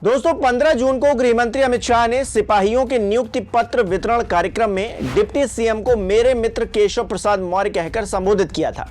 दोस्तों 15 जून को गृह मंत्री अमित शाह ने सिपाहियों के नियुक्ति पत्र वितरण कार्यक्रम में डिप्टी सीएम को मेरे मित्र केशव प्रसाद मौर्य कहकर संबोधित किया था।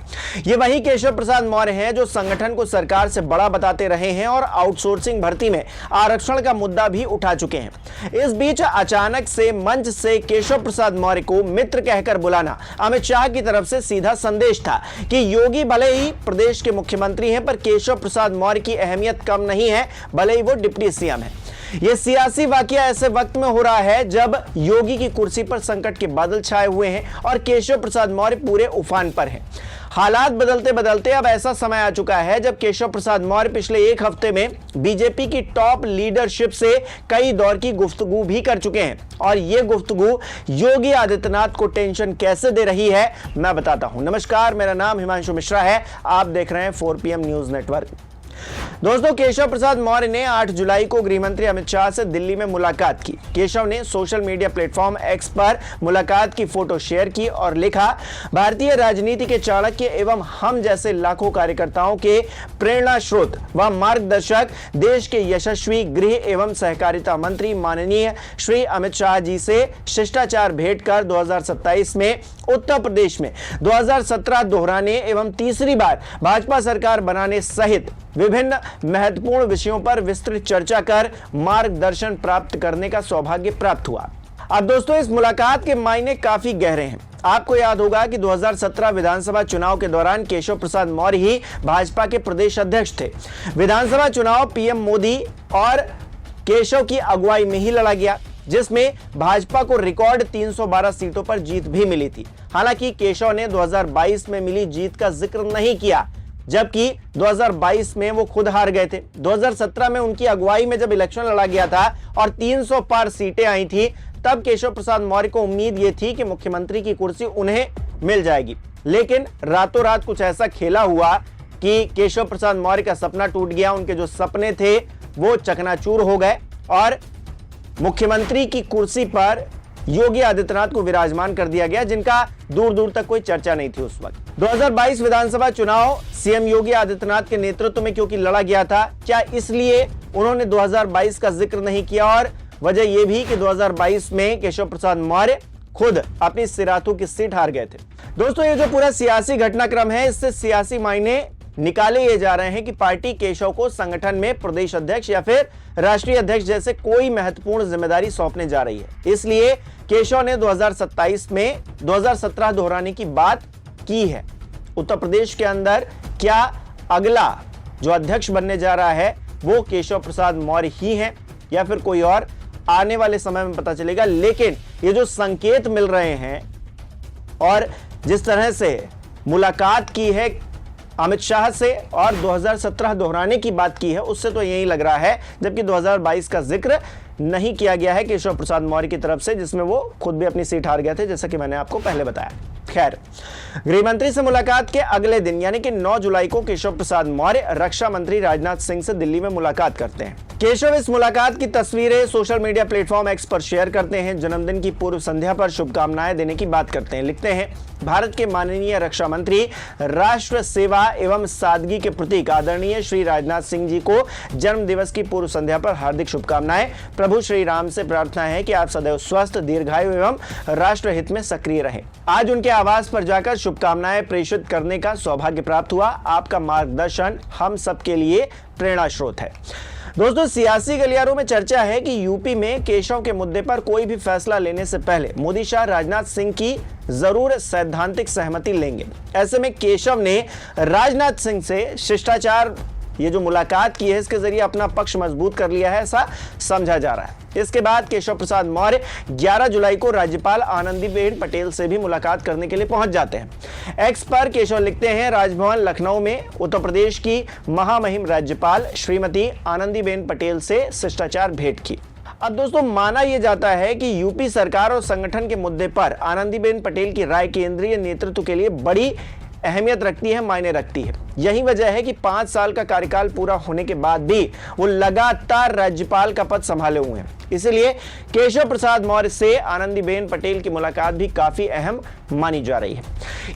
ये वही केशव प्रसाद मौर्य हैं जो संगठन को सरकार से बड़ा बताते रहे हैं और आउटसोर्सिंग भर्ती में आरक्षण का मुद्दा भी उठा चुके हैं। इस बीच अचानक से मंच से केशव प्रसाद मौर्य को मित्र कहकर बुलाना अमित शाह की तरफ से सीधा संदेश था कि योगी भले ही प्रदेश के मुख्यमंत्री हैं, पर केशव प्रसाद मौर्य की अहमियत कम नहीं है, भले ही वो डिप्टी सीएम है। यह सियासी वाकया ऐसे वक्त में हो रहा है जब योगी की कुर्सी पर संकट के बादल छाए हुए हैं और केशव प्रसाद मौर्य पूरे उफान पर हैं। हालात बदलते बदलते अब ऐसा समय आ चुका है जब केशव प्रसाद मौर्य पिछले एक हफ्ते में बीजेपी की टॉप लीडरशिप से कई दौर की गुफ्तगू भी कर चुके हैं और ये गुफ्तगू योगी आदित्यनाथ को टेंशन कैसे दे रही है, मैं बताता हूं। नमस्कार, मेरा नाम हिमांशु मिश्रा है, आप देख रहे हैं 4PM न्यूज नेटवर्क। दोस्तों, केशव प्रसाद मौर्य ने 8 जुलाई को गृह मंत्री अमित शाह से दिल्ली में मुलाकात की। केशव ने सोशल मीडिया प्लेटफॉर्म एक्स पर मुलाकात की फोटो शेयर की और लिखा, भारतीय राजनीति के चाणक्य एवं हम जैसे लाखों कार्यकर्ताओं के प्रेरणा स्रोत व मार्गदर्शक देश के यशस्वी गृह एवं सहकारिता मंत्री माननीय श्री अमित शाह जी से शिष्टाचार भेंट कर 2027 में उत्तर प्रदेश में 2017 दोहराने एवं तीसरी बार भाजपा सरकार बनाने सहित विभिन्न महत्वपूर्ण विषयों पर विस्तृत चर्चा कर मार्गदर्शन प्राप्त करने का सौभाग्य प्राप्त हुआ। अब दोस्तों, इस मुलाकात के मायने काफी गहरे हैं। आपको याद होगा कि 2017 विधानसभा चुनाव के दौरान केशव प्रसाद मौर्य ही भाजपा के प्रदेश अध्यक्ष थे। विधानसभा चुनाव पीएम मोदी और केशव की अगुवाई में ही लड़ा गया, जिसमें भाजपा को रिकॉर्ड 312 सीटों पर जीत भी मिली थी। हालांकि केशव ने 2022 में मिली जीत का जिक्र नहीं किया, जबकि 2022 में वो खुद हार गए थे। 2017 में उनकी अगुवाई में जब इलेक्शन लड़ा गया था और 300 पार सीटें आई थी, तब केशव प्रसाद मौर्य को उम्मीद ये थी कि मुख्यमंत्री की कुर्सी उन्हें मिल जाएगी। लेकिन रातों रात कुछ ऐसा खेला हुआ कि केशव प्रसाद मौर्य का सपना टूट गया। उनके जो सपने थे वो चकनाचूर हो गए और मुख्यमंत्री की कुर्सी पर योगी आदित्यनाथ को विराजमान कर दिया गया, जिनका दूर दूर तक कोई चर्चा नहीं थी उस वक्त। 2022 विधानसभा चुनाव सीएम योगी आदित्यनाथ के नेतृत्व में क्योंकि लड़ा गया था, क्या इसलिए उन्होंने 2022 का जिक्र नहीं किया? और वजह यह भी कि 2022 में केशव प्रसाद मौर्य खुद अपनी सिराथू की सीट हार गए थे। दोस्तों, ये जो पूरा सियासी घटनाक्रम है, इससे सियासी मायने निकाले ये जा रहे हैं कि पार्टी केशव को संगठन में प्रदेश अध्यक्ष या फिर राष्ट्रीय अध्यक्ष जैसे कोई महत्वपूर्ण जिम्मेदारी सौंपने जा रही है। इसलिए केशव ने 2027 में 2017 दोहराने की बात की है। उत्तर प्रदेश के अंदर क्या अगला जो अध्यक्ष बनने जा रहा है वो केशव प्रसाद मौर्य ही है या फिर कोई और, आने वाले समय में पता चलेगा। लेकिन ये जो संकेत मिल रहे हैं और जिस तरह से मुलाकात की है अमित शाह से और 2017 दोहराने की बात की है, उससे तो यही लग रहा है, जबकि 2022 का जिक्र नहीं किया गया है केशव प्रसाद मौर्य की तरफ से, जिसमें वो खुद भी अपनी सीट हार गए थे, जैसा कि मैंने आपको पहले बताया। खैर, गृह मंत्री से मुलाकात के अगले दिन यानी कि 9 जुलाई को केशव प्रसाद मौर्य रक्षा मंत्री राजनाथ सिंह से दिल्ली में मुलाकात करते हैं। केशव इस मुलाकात की तस्वीरें सोशल मीडिया प्लेटफॉर्म एक्स पर शेयर करते हैं। जन्मदिन की पूर्व संध्या पर शुभकामनाएं देने की बात करते हैं। लिखते हैं, भारत के माननीय रक्षा मंत्री, राष्ट्र सेवा एवं सादगी के प्रतीक आदरणीय श्री राजनाथ सिंह जी को जन्म दिवस की पूर्व संध्या पर हार्दिक शुभकामनाएं। प्रभु श्री राम से प्रार्थना है कि आप सदैव स्वस्थ, दीर्घायु एवं राष्ट्र हित में सक्रिय रहें। आज उनके आवास पर जाकर शुभकामनाएं प्रेषित करने का सौभाग्य प्राप्त हुआ। आपका मार्गदर्शन हम सबके लिए प्रेरणा स्रोत है। दोस्तों, सियासी गलियारों में चर्चा है कि यूपी में केशव के मुद्दे पर कोई भी फैसला लेने से पहले मोदी शाह राजनाथ सिंह की जरूर सैद्धांतिक सहमति लेंगे। ऐसे में केशव ने राजनाथ सिंह से शिष्टाचार ये जो मुलाकात की है, इसके जरिए अपना पक्ष मजबूत कर लिया है, ऐसा समझा जा रहा है। इसके बाद केशव प्रसाद मौर्य 11 जुलाई को राज्यपाल आनंदीबेन पटेल से भी मुलाकात करने के लिए पहुंच जाते हैं। एक्स पर केशव लिखते हैं, राजभवन लखनऊ में उत्तर प्रदेश की महामहिम राज्यपाल श्रीमती आनंदीबेन पटेल से शिष्टाचार भेंट की। अब दोस्तों, माना यह जाता है कि यूपी सरकार और संगठन के मुद्दे पर आनंदीबेन पटेल की राय केंद्रीय नेतृत्व के लिए बड़ी अहमियत रखती है, मायने रखती है। यही वजह है कि 5 साल का कार्यकाल पूरा होने के बाद भी वो लगातार राज्यपाल का पद संभाले हुए हैं। इसलिए केशव प्रसाद मौर्य से आनंदीबेन पटेल की मुलाकात भी काफी अहम मानी जा रही है।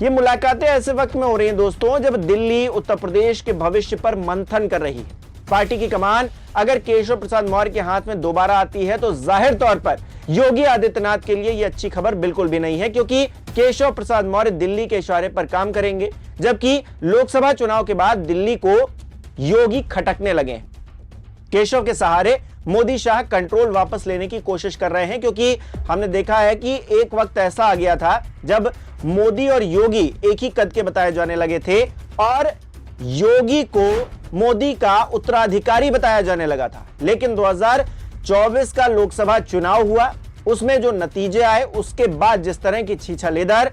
ये मुलाकातें ऐसे वक्त में हो रही हैं दोस्तों, जब दिल्ली उत्तर प्रदेश के भविष्य पर मंथन कर रही है। पार्टी की कमान अगर केशव प्रसाद मौर्य के हाथ में दोबारा आती है तो जाहिर तौर पर योगी आदित्यनाथ के लिए यह अच्छी खबर बिल्कुल भी नहीं है, क्योंकि केशव प्रसाद मौर्य दिल्ली के इशारे पर काम करेंगे, जबकि लोकसभा चुनाव के बाद दिल्ली को योगी खटकने लगे। केशव के सहारे मोदी शाह कंट्रोल वापस लेने की कोशिश कर रहे हैं, क्योंकि हमने देखा है कि एक वक्त ऐसा आ गया था जब मोदी और योगी एक ही कद के बताए जाने लगे थे और योगी को मोदी का उत्तराधिकारी बताया जाने लगा था। लेकिन 2024 का लोकसभा चुनाव हुआ, उसमें जो नतीजे आए उसके बाद जिस तरह की छीछालेदर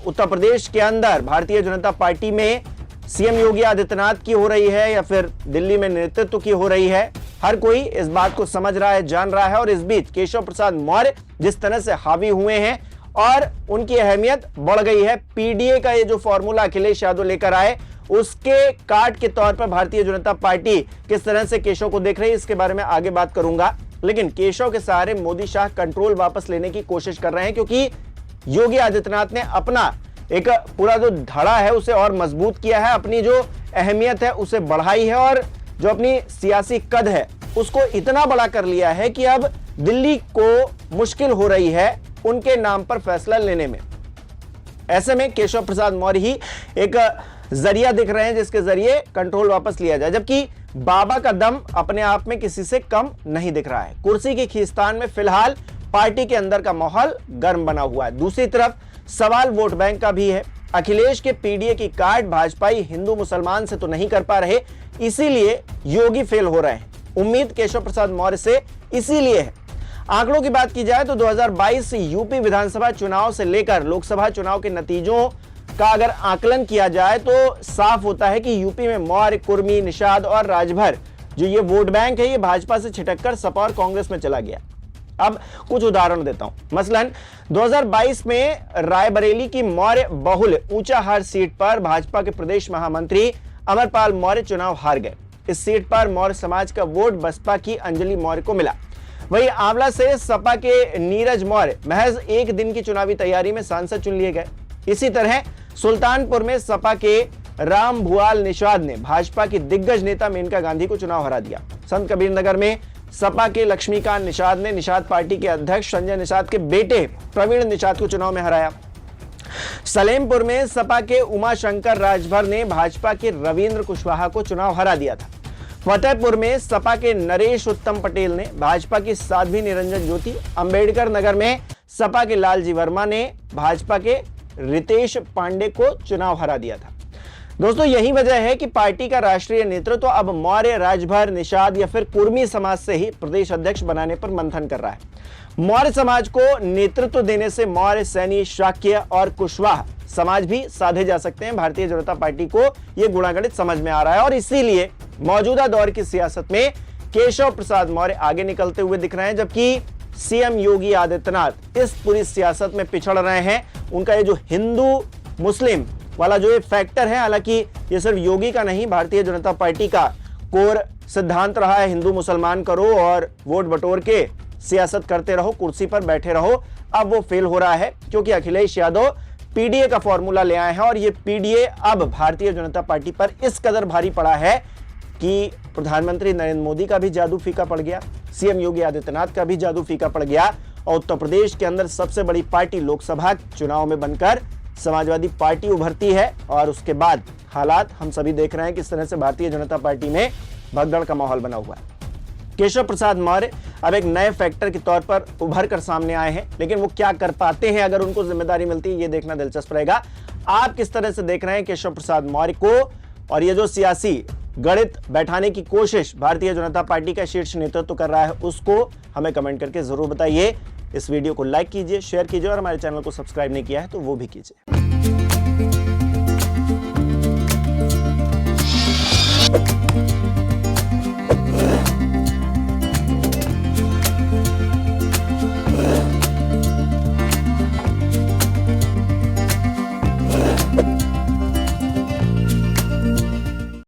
उत्तर प्रदेश के अंदर भारतीय जनता पार्टी में सीएम योगी आदित्यनाथ की हो रही है या फिर दिल्ली में नेतृत्व की हो रही है, हर कोई इस बात को समझ रहा है, जान रहा है। और इस बीच केशव प्रसाद मौर्य जिस तरह से हावी हुए हैं और उनकी अहमियत बढ़ गई है। पीडीए का ये जो फॉर्मूला अखिलेश यादव लेकर आए, उसके काट के तौर पर भारतीय जनता पार्टी किस तरह से केशव को देख रही है, इसके बारे में आगे बात करूंगा। लेकिन केशव के सहारे मोदी शाह कंट्रोल वापस लेने की कोशिश कर रहे हैं, क्योंकि योगी आदित्यनाथ ने अपना एक पूरा जो धड़ा है उसे और मजबूत किया है, अपनी जो अहमियत है उसे बढ़ाई है और जो अपनी सियासी कद है उसको इतना बड़ा कर लिया है कि अब दिल्ली को मुश्किल हो रही है उनके नाम पर फैसला लेने में। ऐसे में केशव प्रसाद मौर्य ही एक जरिया दिख रहे हैं जिसके जरिए कंट्रोल वापस लिया जाए, जबकि बाबा का दम अपने आप में किसी से कम नहीं दिख रहा है। कुर्सी की खींचतान में फिलहाल पार्टी के अंदर का माहौल गर्म बना हुआ है। दूसरी तरफ सवाल वोट बैंक का भी है। अखिलेश के पीडीए की काट भाजपाई हिंदू मुसलमान से तो नहीं कर पा रहे, इसीलिए योगी फेल हो रहे हैं। उम्मीद केशव प्रसाद मौर्य से इसीलिए है। आंकड़ों की बात की जाए तो 2022 यूपी विधानसभा चुनाव से लेकर लोकसभा चुनाव के नतीजों का अगर आकलन किया जाए तो साफ होता है कि यूपी में मौर्य, कुर्मी, निषाद और राजभर जो ये वोट बैंक है ये भाजपा से छिटककर सपा और कांग्रेस में चला गया। अब कुछ उदाहरण देता हूं। मसलन 2022 में रायबरेली की मौर्य बहुल ऊंचाहार सीट पर भाजपा के प्रदेश महामंत्री अमरपाल मौर्य चुनाव हार गए। इस सीट पर मौर्य समाज का वोट बसपा की अंजलि मौर्य को मिला। वहीं आंवला से सपा के नीरज मौर्य महज एक दिन की चुनावी तैयारी में सांसद चुन लिए गए। इसी तरह सुल्तानपुर में सपा के राम भुआल निषाद ने भाजपा की दिग्गज नेता मेनका गांधी को चुनाव हरा दिया। संत कबीर नगर में सपा के लक्ष्मीकांत निषाद ने निषाद पार्टी के अध्यक्ष संजय निषाद के बेटे प्रवीण निषाद को चुनाव में हराया। सलेमपुर में सपा के उमाशंकर राजभर ने भाजपा के रविंद्र कुशवाहा को चुनाव हरा दिया था। फतेहपुर में सपा के नरेश उत्तम पटेल ने भाजपा की साध्वी निरंजन ज्योति, अंबेडकर नगर में सपा के लालजी वर्मा ने भाजपा के रितेश पांडे को चुनाव हरा दिया था। दोस्तों, यही वजह है कि पार्टी का राष्ट्रीय नेतृत्व तो अब मौर्य, राजभर, निषाद या फिर कुर्मी समाज से ही प्रदेश अध्यक्ष बनाने पर मंथन कर रहा है। मौर्य समाज को नेतृत्व देने से मौर्य, सैनी, शाक्य और कुशवाहा समाज भी साधे जा सकते हैं। भारतीय जनता पार्टी को यह गुणागणित समझ में आ रहा है और इसीलिए मौजूदा दौर की सियासत में केशव प्रसाद मौर्य आगे निकलते हुए दिख रहे हैं, जबकि सीएम योगी आदित्यनाथ इस पूरी सियासत में पिछड़ रहे हैं। उनका ये जो हिंदू मुस्लिम वाला जो ये फैक्टर है, हालांकि ये सिर्फ योगी का नहीं, भारतीय जनता पार्टी का कोर सिद्धांत रहा है, हिंदू मुसलमान करो और वोट बटोर के सियासत करते रहो, कुर्सी पर बैठे रहो। अब वो फेल हो रहा है क्योंकि अखिलेश यादव पीडीए का फॉर्मूला ले आए हैं और ये पीडीए अब भारतीय जनता पार्टी पर इस कदर भारी पड़ा है कि प्रधानमंत्री नरेंद्र मोदी का भी जादू फीका पड़ गया, सीएम योगी आदित्यनाथ का भी जादू फीका पड़ गया और उत्तर प्रदेश के अंदर सबसे बड़ी पार्टी लोकसभा चुनाव में बनकर समाजवादी पार्टी उभरती है। और उसके बाद हालात हम सभी देख रहे हैं किस तरह से भारतीय जनता पार्टी में भगदड़ का माहौल बना हुआ है। केशव प्रसाद मौर्य अब एक नए फैक्टर के तौर पर उभर कर सामने आए हैं, लेकिन वो क्या कर पाते हैं अगर उनको जिम्मेदारी मिलती है, ये देखना दिलचस्प रहेगा। आप किस तरह से देख रहे हैं केशव प्रसाद मौर्य को, और ये जो सियासी गणित बैठाने की कोशिश भारतीय जनता पार्टी का शीर्ष नेतृत्व कर रहा है, उसको हमें कमेंट करके जरूर बताइए। इस वीडियो को लाइक कीजिए, शेयर कीजिए और हमारे चैनल को सब्सक्राइब नहीं किया है तो वो भी कीजिए।